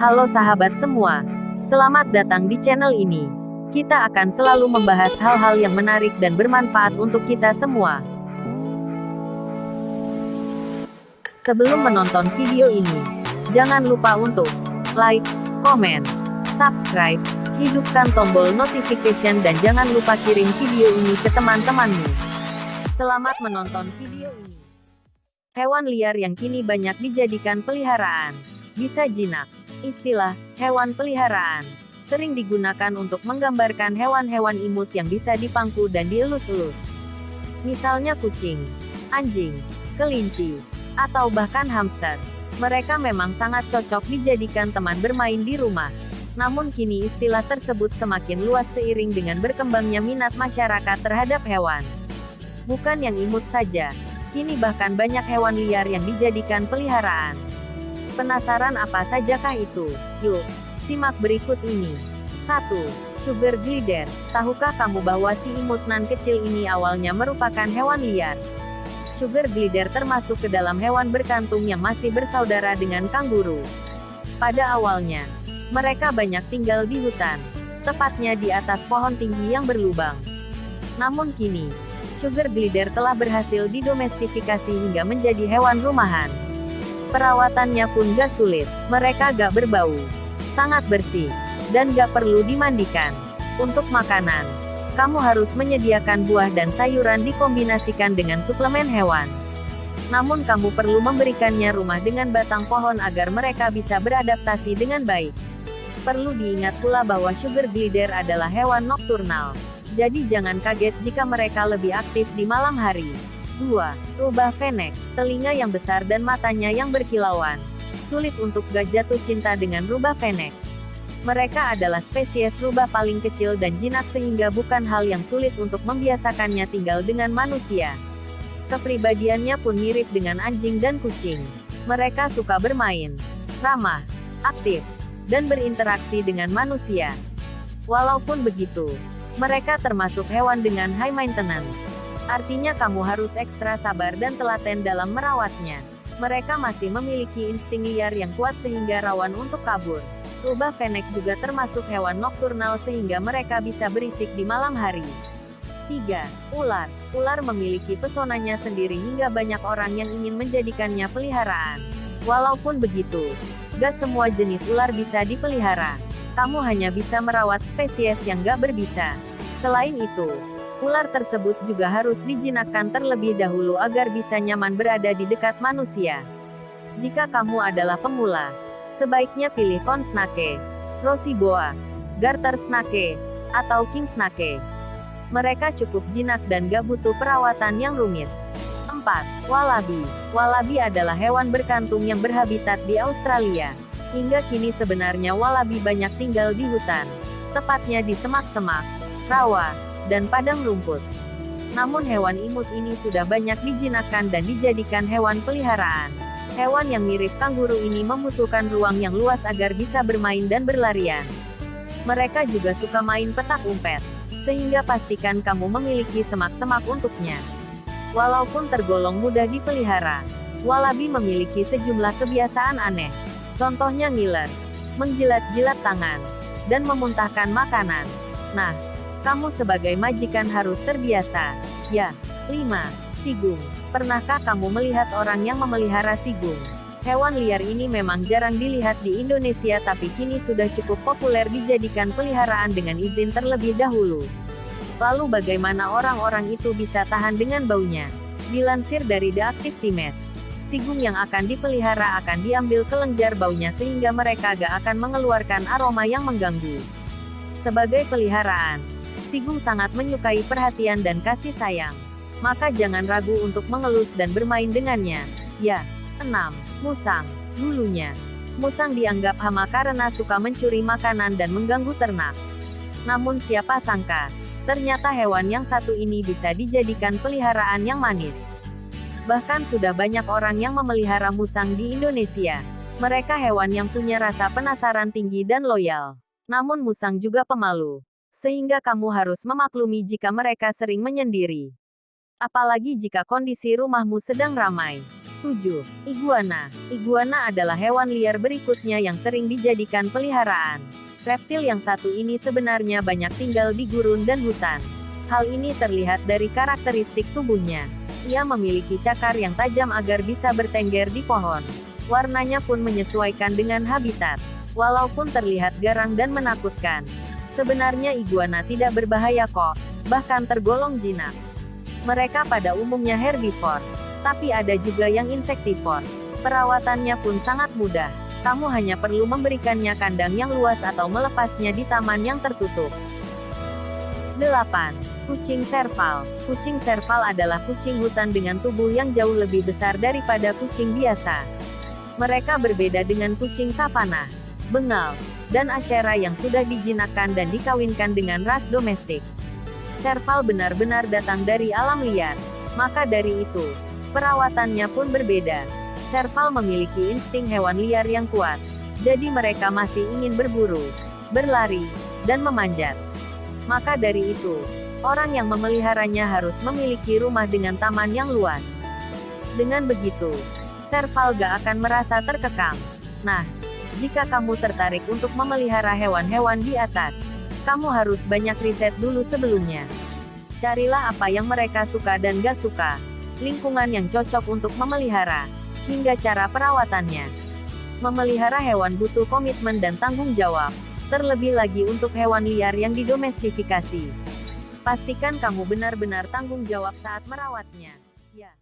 Halo sahabat semua, selamat datang di channel ini. Kita akan selalu membahas hal-hal yang menarik dan bermanfaat untuk kita semua. Sebelum menonton video ini, jangan lupa untuk like, komen, subscribe, hidupkan tombol notification dan jangan lupa kirim video ini ke teman-temanmu. Selamat menonton video ini. Hewan liar yang kini banyak dijadikan peliharaan. Bisa jinak. Istilah hewan peliharaan sering digunakan untuk menggambarkan hewan-hewan imut yang bisa dipangku dan dielus-elus. Misalnya kucing, anjing, kelinci, atau bahkan hamster. Mereka memang sangat cocok dijadikan teman bermain di rumah. Namun kini istilah tersebut semakin luas seiring dengan berkembangnya minat masyarakat terhadap hewan. Bukan yang imut saja, kini bahkan banyak hewan liar yang dijadikan peliharaan. Penasaran apa sajakah itu? Yuk, simak berikut ini. 1. Sugar glider. Tahukah kamu bahwa si imut nan kecil ini awalnya merupakan hewan liar? Sugar glider termasuk ke dalam hewan berkantung yang masih bersaudara dengan kanguru. Pada awalnya, mereka banyak tinggal di hutan, tepatnya di atas pohon tinggi yang berlubang. Namun kini, sugar glider telah berhasil didomestifikasi hingga menjadi hewan rumahan. Perawatannya pun gak sulit, mereka gak berbau, sangat bersih, dan gak perlu dimandikan. Untuk makanan, kamu harus menyediakan buah dan sayuran dikombinasikan dengan suplemen hewan. Namun kamu perlu memberikannya rumah dengan batang pohon agar mereka bisa beradaptasi dengan baik. Perlu diingat pula bahwa sugar glider adalah hewan nokturnal, jadi jangan kaget jika mereka lebih aktif di malam hari. 2. Rubah fennec. Telinga yang besar dan matanya yang berkilauan. Sulit untuk gak jatuh cinta dengan rubah fennec. Mereka adalah spesies rubah paling kecil dan jinak sehingga bukan hal yang sulit untuk membiasakannya tinggal dengan manusia. Kepribadiannya pun mirip dengan anjing dan kucing. Mereka suka bermain, ramah, aktif, dan berinteraksi dengan manusia. Walaupun begitu, mereka termasuk hewan dengan high maintenance. Artinya kamu harus ekstra sabar dan telaten dalam merawatnya. Mereka masih memiliki insting liar yang kuat sehingga rawan untuk kabur. Rubah fennec juga termasuk hewan nokturnal sehingga mereka bisa berisik di malam hari. 3. Ular. Ular memiliki pesonanya sendiri hingga banyak orang yang ingin menjadikannya peliharaan. Walaupun begitu, gak semua jenis ular bisa dipelihara. Kamu hanya bisa merawat spesies yang gak berbisa. Selain itu, ular tersebut juga harus dijinakkan terlebih dahulu agar bisa nyaman berada di dekat manusia. Jika kamu adalah pemula, sebaiknya pilih corn snake, rosy boa, garter snake, atau king snake. Mereka cukup jinak dan gak butuh perawatan yang rumit. 4. Wallaby. Wallaby adalah hewan berkantung yang berhabitat di Australia. Hingga kini sebenarnya wallaby banyak tinggal di hutan, tepatnya di semak-semak, rawa, dan padang rumput. Namun hewan imut ini sudah banyak dijinakkan dan dijadikan hewan peliharaan. Hewan yang mirip kanguru ini membutuhkan ruang yang luas agar bisa bermain dan berlarian. Mereka juga suka main petak umpet, sehingga pastikan kamu memiliki semak-semak untuknya. Walaupun tergolong mudah dipelihara, wallaby memiliki sejumlah kebiasaan aneh. Contohnya ngiler, menjilat-jilat tangan, dan memuntahkan makanan. Nah, kamu sebagai majikan harus terbiasa. Ya. 5. Sigung. Pernahkah kamu melihat orang yang memelihara sigung? Hewan liar ini memang jarang dilihat di Indonesia tapi kini sudah cukup populer dijadikan peliharaan dengan izin terlebih dahulu. Lalu bagaimana orang-orang itu bisa tahan dengan baunya? Dilansir dari The Active Times, sigung yang akan dipelihara akan diambil kelenjar baunya sehingga mereka gak akan mengeluarkan aroma yang mengganggu. Sebagai peliharaan, sigung sangat menyukai perhatian dan kasih sayang. Maka jangan ragu untuk mengelus dan bermain dengannya. Ya. 6. Musang. Dulunya, musang dianggap hama karena suka mencuri makanan dan mengganggu ternak. Namun siapa sangka, ternyata hewan yang satu ini bisa dijadikan peliharaan yang manis. Bahkan sudah banyak orang yang memelihara musang di Indonesia. Mereka hewan yang punya rasa penasaran tinggi dan loyal. Namun musang juga pemalu. Sehingga kamu harus memaklumi jika mereka sering menyendiri. Apalagi jika kondisi rumahmu sedang ramai. 7. Iguana. Iguana adalah hewan liar berikutnya yang sering dijadikan peliharaan. Reptil yang satu ini sebenarnya banyak tinggal di gurun dan hutan. Hal ini terlihat dari karakteristik tubuhnya. Ia memiliki cakar yang tajam agar bisa bertengger di pohon. Warnanya pun menyesuaikan dengan habitat. Walaupun terlihat garang dan menakutkan, sebenarnya iguana tidak berbahaya kok, bahkan tergolong jinak. Mereka pada umumnya herbivore, tapi ada juga yang insektivore. Perawatannya pun sangat mudah. Kamu hanya perlu memberikannya kandang yang luas atau melepasnya di taman yang tertutup. 8. Kucing serval. Kucing serval adalah kucing hutan dengan tubuh yang jauh lebih besar daripada kucing biasa. Mereka berbeda dengan kucing savana, bengal, dan Ashera yang sudah dijinakkan dan dikawinkan dengan ras domestik. Serval benar-benar datang dari alam liar, maka dari itu, perawatannya pun berbeda. Serval memiliki insting hewan liar yang kuat, jadi mereka masih ingin berburu, berlari, dan memanjat. Maka dari itu, orang yang memeliharanya harus memiliki rumah dengan taman yang luas. Dengan begitu, serval gak akan merasa terkekang. Nah, jika kamu tertarik untuk memelihara hewan-hewan di atas, kamu harus banyak riset dulu sebelumnya. Carilah apa yang mereka suka dan gak suka, lingkungan yang cocok untuk memelihara, hingga cara perawatannya. Memelihara hewan butuh komitmen dan tanggung jawab, terlebih lagi untuk hewan liar yang didomestifikasi. Pastikan kamu benar-benar tanggung jawab saat merawatnya. Ya.